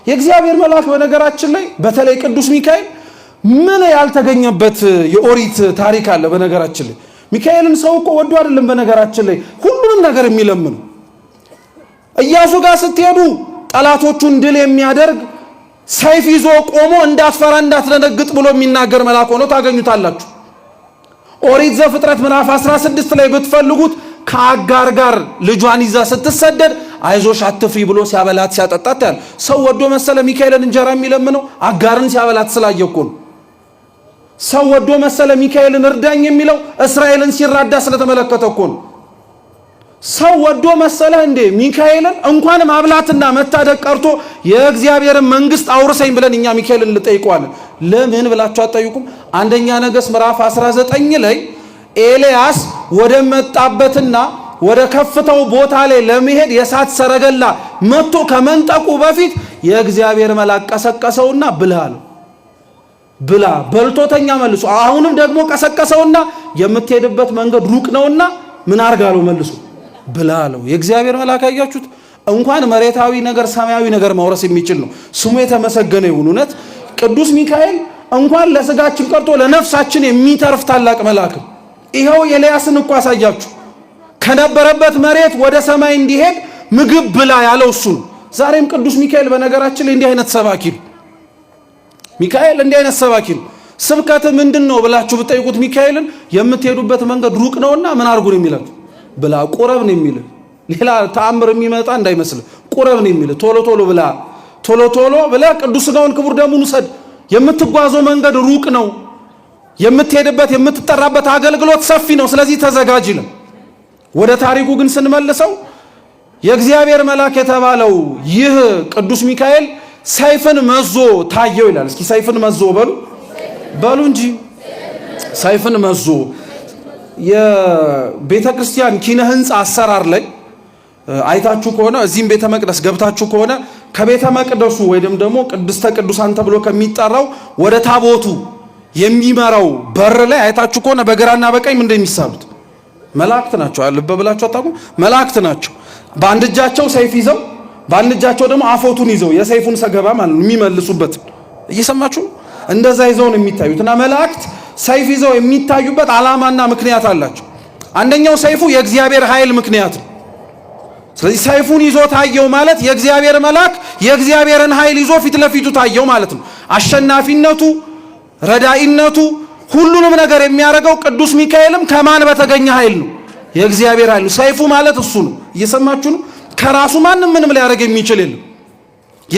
የእግዚአብሔር መልአክ በነገራችን ላይ በተለይ ቅዱስ ሚካኤል ምን ያልተገኘበት የኦሪት ታሪክ አለ። በነገራችን ላይ ሚካኤልን ሰው እኮ ወዶ አይደለም በነገራችን ላይ ሁሉንም ነገር የሚለምኑ። ኢያሱ ጋር ስትሄዱ ጠላቶቹን ድል የሚያደርግ ሰይፍ ይዞ ቆሞ እንዳትፈራ እንዳትደነግጥ ብሎ የሚናገር መልአክ ሆኖ ታገኙታላችሁ። ኦሪት ዘፍጥረት ምዕራፍ 16 ላይ ብትፈልጉት ከአጋር ጋር ልጇን ይዛ ስትሰደድ አይዞሽ አትፍሪ ብሎ ሲያበላት ሲያጠጣት ያለ ሰው ወዶ መሰለ ሚካኤልን እንጀራ የሚለምነው አጋርን ሲያበላት ስላየኮ ነው። ሰው ወዶ መሰለ ሚካኤልን እርዳኝ የሚለው እስራኤልን ሲራዳ ስለተመለከተ እኮ ነው። ሰው ወዶ መሰለ እንዴ ሚካኤልን እንኳን ማብላትና መታደቅ ቀርቶ የእግዚአብሔርን መንግስት አውርሰኝ ብለን እኛ ሚካኤልን ልጠይቀዋለን። ለምን ብላችሁ አትጠይቁም? አንደኛ ነገሥት ምዕራፍ 19 ላይ ኤልያስ ወደ መጣበትና ወደ ከፍታው ቦታ ላይ ለመሄድ የሳት ሰረገላ መጥቶ ከመንጠቁ በፊት የእግዚአብሔር መልአክ ቀሰቀሰውና ብላ አለው። ብላ በልቶተኛ መልሶ አሁንም ደግሞ ቀሰቀሰውና የምትሄድበት መንገድ ሩቅ ነውና ምን አርጋለው መልሶ ብላ አለው። የእግዚአብሔር መልአክ አያችሁት እንኳን መሬታዊ ነገር ሰማያዊ ነገር ማውረስ የሚችል ነው። ስሙ የተመሰገነ ይሁን። እውነት ቅዱስ ሚካኤል እንኳን ለስጋችን ቀርቶ ለነፍሳችን የሚተርፍ ታላቅ መልአክ። ይሄው ኤልያስን እኮ አሳያችሁ ከነበረበት መሬት ወደ ሰማይ እንዲሄድ ምግብ ብላ ያለው እሱ ነው። ዛሬም ቅዱስ ሚካኤል በነገራችን ላይ እንዲህ አይነት ሰባኪ ነው። ሚካኤል እንዲህ አይነት ሰባኪ ነው። ስብከት ምንድነው ብላችሁ ብትጠይቁት ሚካኤልን የምትሄዱበት መንገድ ሩቅ ነውና ምን አርጉ ነው የሚለው ብላ ቁረብ ነው የሚለው። ሌላ ተአምር የሚመጣ እንዳይመስል ቁረብ ነው የሚለው። ቶሎ ቶሎ ብላ ቶሎ ቶሎ ብላ ቅዱስ ሥጋውን ክቡር ደሙን ውሰድ። የምትጓዘው መንገድ ሩቅ ነው። የምትሄድበት የምትጠራበት አገልግሎት ሰፊ ነው። ስለዚህ ተዘጋጅ ነው። ወደ ታሪኩ ግን ስንመልሰው የእግዚአብሔር መልአክ የተባለው ይህ ቅዱስ ሚካኤል ሰይፍን መዞ ታየው ይላል። እስኪ ሰይፍን መዞ በሉ እንጂ ሰይፍን መዞ የቤተ ክርስቲያን ኪነ ህንጻ አሰራር ላይ አይታችሁ ከሆነ እዚህም ቤተ መቅደስ ገብታችሁ ከሆነ ከቤተ መቅደሱ ወይንም ደግሞ ቅድስተ ቅዱሳን ተብሎ ከሚጠራው ወደ ታቦቱ የሚመራው በር ላይ አይታችሁ ከሆነ በግራና በቀኝ ምን እንደሚሳሉት መላእክት ናቸው። ልብ ብላችሁ አታውቁም? መላእክት ናቸው። በአንድ እጃቸው ሰይፍ ይዘው በአንድ እጃቸው ደግሞ አፎቱን ይዘው የሰይፉን ሰገባ ማለት ነው የሚመልሱበት። እየሰማችሁ እንደዛ ይዘው ነው የሚታዩትና መላእክት ሰይፍ ይዘው የሚታዩበት ዓላማና ምክንያት አላቸው። አንደኛው ሰይፉ የእግዚአብሔር ኃይል ምክንያት ነው። ስለዚህ ሰይፉን ይዞ ታየው ማለት የእግዚአብሔር መልአክ የእግዚአብሔርን ኃይል ይዞ ፊት ለፊቱ ታየው ማለት ነው። አሸናፊነቱ ረዳኢነቱ ሁሉንም ነገር የሚያደርገው ቅዱስ ሚካኤልም ከማን በተገኘ ኃይል ነው? የእግዚአብሔር ኃይል ነው። ሰይፉ ማለት እሱ ነው። እየሰማችሁ ነው? ከራሱ ማንም ምንም ሊያደርግ የሚችል የለም።